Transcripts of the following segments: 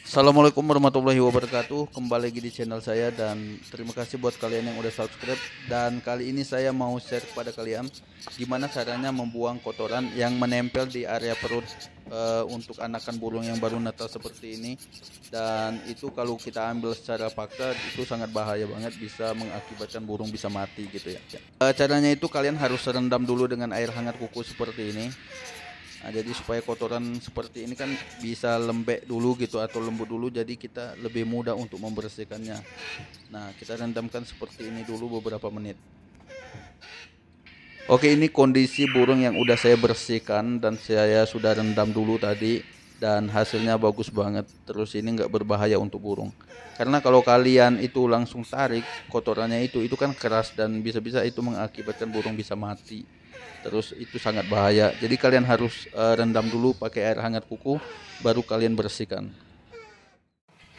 Assalamualaikum warahmatullahi wabarakatuh. Kembali lagi di channel saya dan terima kasih buat kalian yang udah subscribe. Dan kali ini saya mau share kepada kalian gimana caranya membuang kotoran yang menempel di area perut untuk anakan burung yang baru natal seperti ini. Dan itu kalau kita ambil secara paksa itu sangat bahaya banget, bisa mengakibatkan burung bisa mati gitu ya. Caranya itu kalian harus rendam dulu dengan air hangat kuku seperti ini. Nah, jadi supaya kotoran seperti ini kan bisa lembek dulu gitu atau lembut dulu, jadi kita lebih mudah untuk membersihkannya. Nah, kita rendamkan seperti ini dulu beberapa menit. Oke, ini kondisi burung yang udah saya bersihkan dan saya sudah rendam dulu tadi, dan hasilnya bagus banget. Terus ini nggak berbahaya untuk burung, karena kalau kalian itu langsung tarik kotorannya itu kan keras dan bisa-bisa itu mengakibatkan burung bisa mati. Terus itu sangat bahaya, jadi kalian harus rendam dulu pakai air hangat kuku baru kalian bersihkan.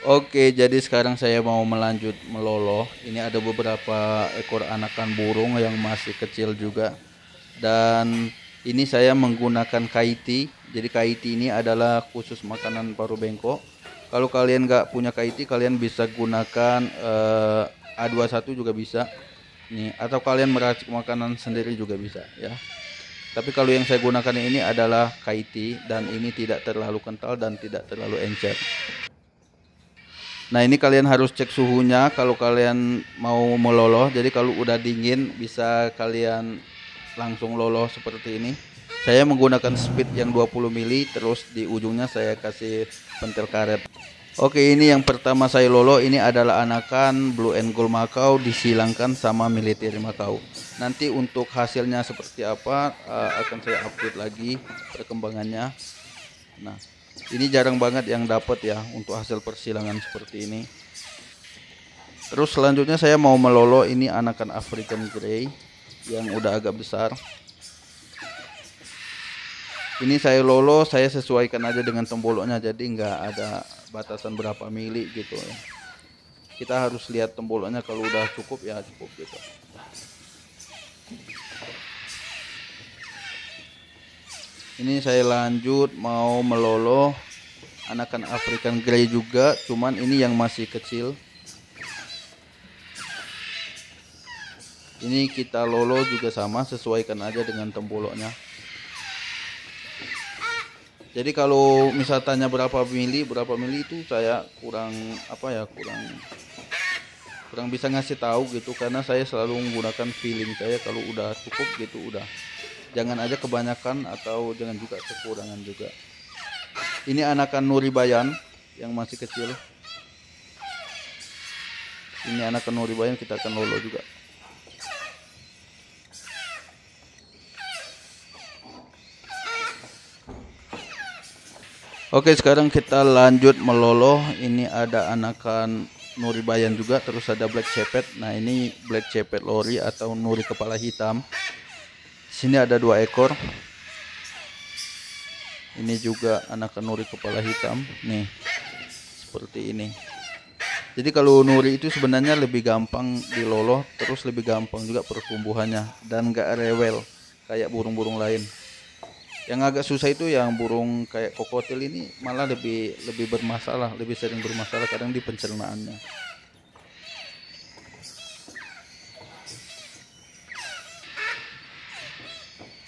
Oke, jadi sekarang saya mau melanjut meloloh. Ini ada beberapa ekor anakan burung yang masih kecil juga, dan ini saya menggunakan kaiti. Jadi kaiti ini adalah khusus makanan paruh bengkok. Kalau kalian nggak punya kaiti, kalian bisa gunakan A21 juga bisa nih, atau kalian meracik makanan sendiri juga bisa ya. Tapi kalau yang saya gunakan ini adalah kaiti, dan ini tidak terlalu kental dan tidak terlalu encer. Nah, ini kalian harus cek suhunya kalau kalian mau meloloh. Jadi kalau udah dingin bisa kalian langsung loloh seperti ini. Saya menggunakan speed yang 20 mili, terus di ujungnya saya kasih pentil karet. Oke, ini yang pertama saya lolo, ini adalah anakan Blue and Gold Macau disilangkan sama military Macau. Nanti untuk hasilnya seperti apa akan saya update lagi perkembangannya. Nah, ini jarang banget yang dapat ya untuk hasil persilangan seperti ini. Terus selanjutnya saya mau melolo ini anakan African Grey yang udah agak besar. Ini saya lolo, saya sesuaikan aja dengan temboloknya, jadi nggak ada batasan berapa mili gitu ya. Kita harus lihat temboloknya, kalau udah cukup ya cukup gitu. Ini saya lanjut mau melolo anakan African Grey juga, cuman ini yang masih kecil. Ini kita lolo juga sama, sesuaikan aja dengan temboloknya. Jadi kalau misal tanya berapa mili itu saya kurang bisa ngasih tahu gitu, karena saya selalu menggunakan feeling saya. Kalau udah cukup gitu udah, jangan aja kebanyakan atau jangan juga kekurangan juga. Ini anakan Nuribayan yang masih kecil. Ini anakan Nuribayan kita akan lolo juga. Oke, sekarang kita lanjut meloloh. Ini ada anakan Nuribayan juga, terus ada Black Cepet. Nah, ini Black Cepet Lori atau Nuri kepala hitam. Sini ada 2 ekor. Ini juga anakan Nuri kepala hitam. Nih, seperti ini. Jadi kalau Nuri itu sebenarnya lebih gampang diloloh, terus lebih gampang juga pertumbuhannya, dan gak rewel kayak burung-burung lain. Yang agak susah itu yang burung kayak kokotil ini, malah lebih bermasalah, lebih sering bermasalah kadang di pencernaannya.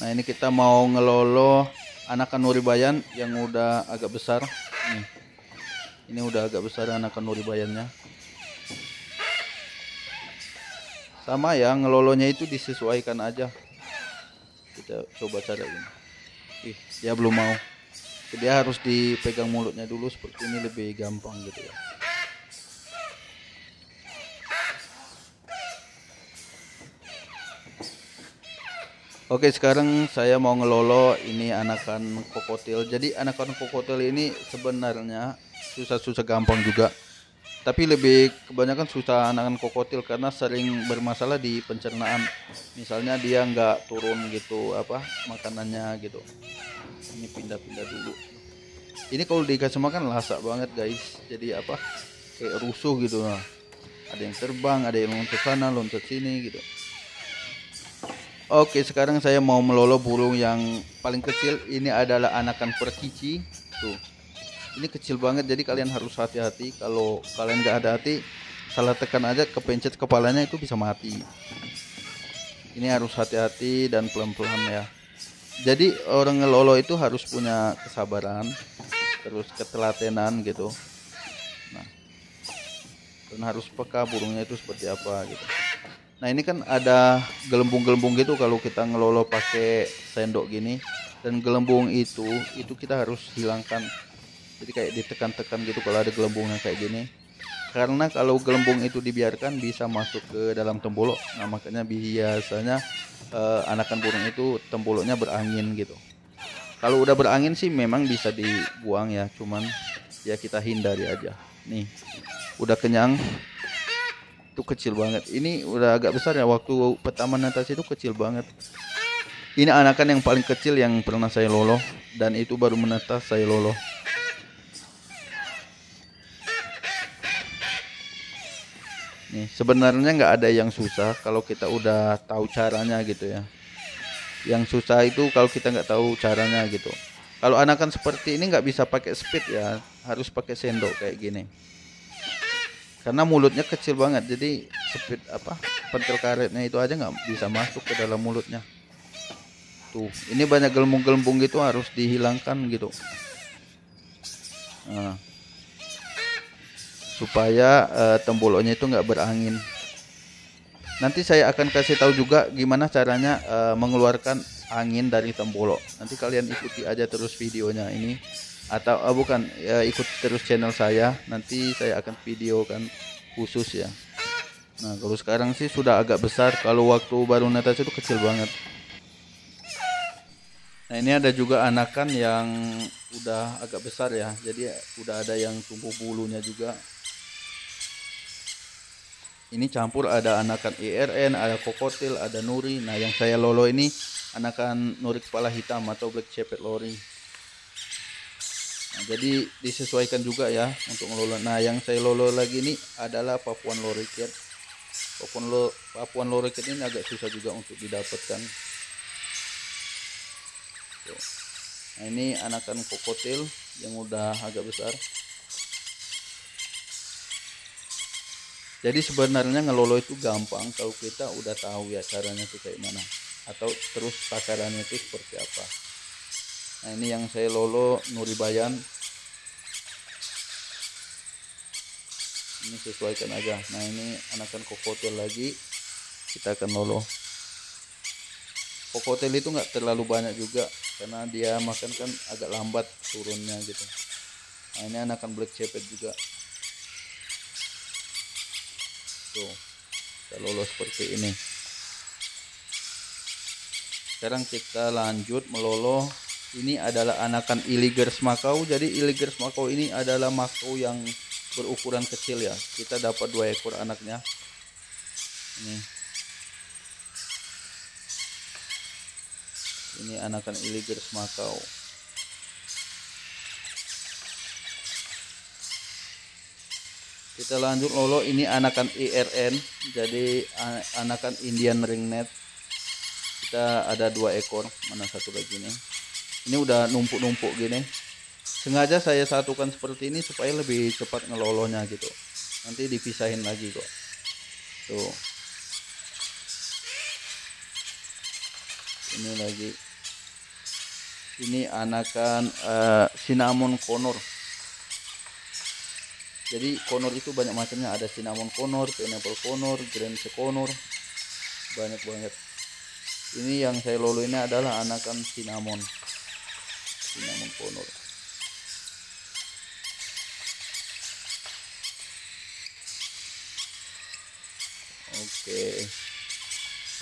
Nah, ini kita mau ngelolo anakan Nuribayan yang udah agak besar. Nih, ini udah agak besar anakan Nuribayannya. Sama ya, ngelolonya itu disesuaikan aja. Kita coba cara ini. Dia belum mau. Dia harus dipegang mulutnya dulu seperti ini, lebih gampang gitu ya. Oke, sekarang saya mau ngelolo ini anakan kokotil. Jadi anakan kokotil ini sebenarnya susah gampang juga, tapi lebih kebanyakan susah anakan kokotil karena sering bermasalah di pencernaan. Misalnya dia nggak turun gitu makanannya gitu. Ini pindah-pindah dulu. Ini kalau dikasih makan lasak banget guys, jadi kayak rusuh gitu. Nah, ada yang terbang, ada yang loncat sana loncat sini gitu. Oke, sekarang saya mau melolo burung yang paling kecil. Ini adalah anakan perkici. Tuh, ini kecil banget, jadi kalian harus hati-hati. Kalau kalian nggak hati-hati, salah tekan aja kepencet kepalanya itu bisa mati. Ini harus hati-hati dan pelan-pelan ya. Jadi orang ngelolo itu harus punya kesabaran, terus ketelatenan gitu. Nah, dan harus peka burungnya itu seperti apa gitu. Nah, ini kan ada gelembung-gelembung gitu kalau kita ngelolo pakai sendok gini. Dan gelembung itu kita harus hilangkan. Jadi kayak ditekan-tekan gitu kalau ada gelembungnya kayak gini. Karena kalau gelembung itu dibiarkan bisa masuk ke dalam tembolok. Nah, makanya biasanya anakan burung itu temboloknya berangin gitu. Kalau udah berangin sih memang bisa dibuang ya, cuman ya kita hindari aja. Nih, udah kenyang. Itu kecil banget. Ini udah agak besar ya, waktu pertama netas itu kecil banget. Ini anakan yang paling kecil yang pernah saya lolo, dan itu baru menetas saya lolo. Nih, sebenarnya nggak ada yang susah kalau kita udah tahu caranya gitu ya. Yang susah itu kalau kita nggak tahu caranya gitu. Kalau anakan seperti ini nggak bisa pakai speed ya, harus pakai sendok kayak gini. Karena mulutnya kecil banget, jadi speed pentil karetnya itu aja nggak bisa masuk ke dalam mulutnya. Tuh, ini banyak gelembung-gelembung gitu, harus dihilangkan gitu. Nah, supaya temboloknya itu nggak berangin. Nanti saya akan kasih tahu juga gimana caranya mengeluarkan angin dari tembolok. Nanti kalian ikuti aja terus videonya ini, atau bukan ya, ikut terus channel saya. Nanti saya akan videokan khusus ya. Nah, kalau sekarang sih sudah agak besar. Kalau waktu baru netas itu kecil banget. Nah, ini ada juga anakan yang udah agak besar ya. Jadi udah ada yang tumbuh bulunya juga. Ini campur, ada anakan IRN, ada kokotil, ada nuri. Nah, yang saya lolo ini anakan nuri kepala hitam atau black shepard lori. Nah, jadi disesuaikan juga ya untuk ngelolo. Nah, yang saya lolo lagi ini adalah Papuan lorikeet. Papuan lorikeet ini agak susah juga untuk didapatkan. Tuh. Nah, ini anakan kokotil yang udah agak besar. Jadi sebenarnya ngelolo itu gampang kalau kita udah tahu ya caranya itu kayak mana, atau terus takarannya itu seperti apa. Nah, ini yang saya lolo nuri bayan. Ini sesuaikan aja. Nah, ini anakan kokotil lagi, kita akan lolo. Kokotil itu nggak terlalu banyak juga karena dia makan kan agak lambat turunnya gitu. Nah, ini anakan black shepherd juga. Tuh, kita lolo seperti ini. Sekarang kita lanjut melolo. Ini adalah anakan Illigers Makau. Jadi Illigers Makau ini adalah makau yang berukuran kecil ya. Kita dapat 2 ekor anaknya. Ini anakan Illigers Makau. Kita lanjut lolo. Ini anakan IRN, jadi anakan Indian Ringnet. Kita ada 2 ekor, mana satu lagi nih. Ini udah numpuk-numpuk gini. Sengaja saya satukan seperti ini supaya lebih cepat ngelolonya gitu. Nanti dipisahin lagi kok. Tuh. Ini lagi. Ini anakan cinnamon conure. Jadi conure itu banyak macamnya, ada cinnamon conure, pineapple conure, grand conure, banyak banget. Ini yang saya lolo ini adalah anakan cinnamon conure. Oke,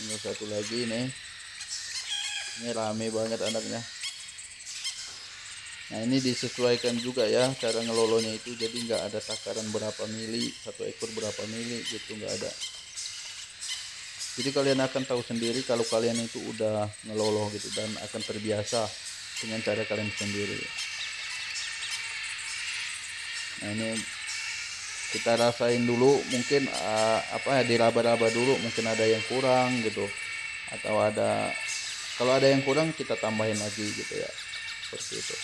tinggal satu lagi nih. Ini rame banget anaknya. Nah, ini disesuaikan juga ya cara ngelolonya itu, jadi nggak ada takaran berapa mili, satu ekor berapa mili gitu, nggak ada. Jadi kalian akan tahu sendiri kalau kalian itu udah ngelolo gitu, dan akan terbiasa dengan cara kalian sendiri. Nah, ini kita rasain dulu, mungkin diraba-raba dulu, mungkin ada yang kurang gitu, atau kalau ada yang kurang kita tambahin lagi gitu ya, seperti itu.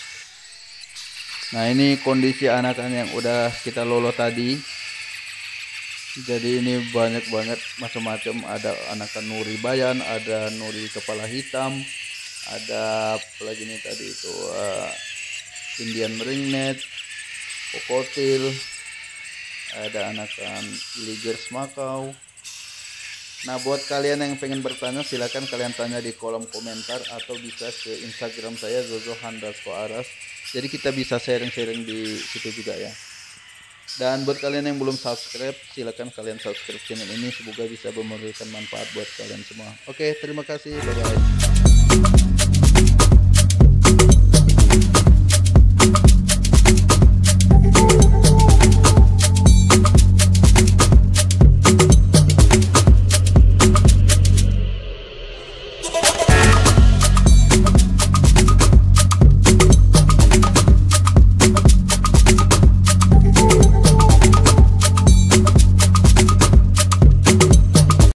Nah ini kondisi anakan yang udah kita lolo tadi. Jadi ini banyak banget macam-macam, ada anakan nuri bayan, ada nuri kepala hitam, ada apalagi nih tadi itu Indian ringnet, kokotil, ada anakan ligers Makau. Nah buat kalian yang pengen bertanya silahkan kalian tanya di kolom komentar atau bisa ke Instagram saya zozo_aras. Jadi kita bisa sharing-sharing di situ juga ya. Dan buat kalian yang belum subscribe, silahkan kalian subscribe channel ini, semoga bisa memberikan manfaat buat kalian semua. Oke, terima kasih, bye bye.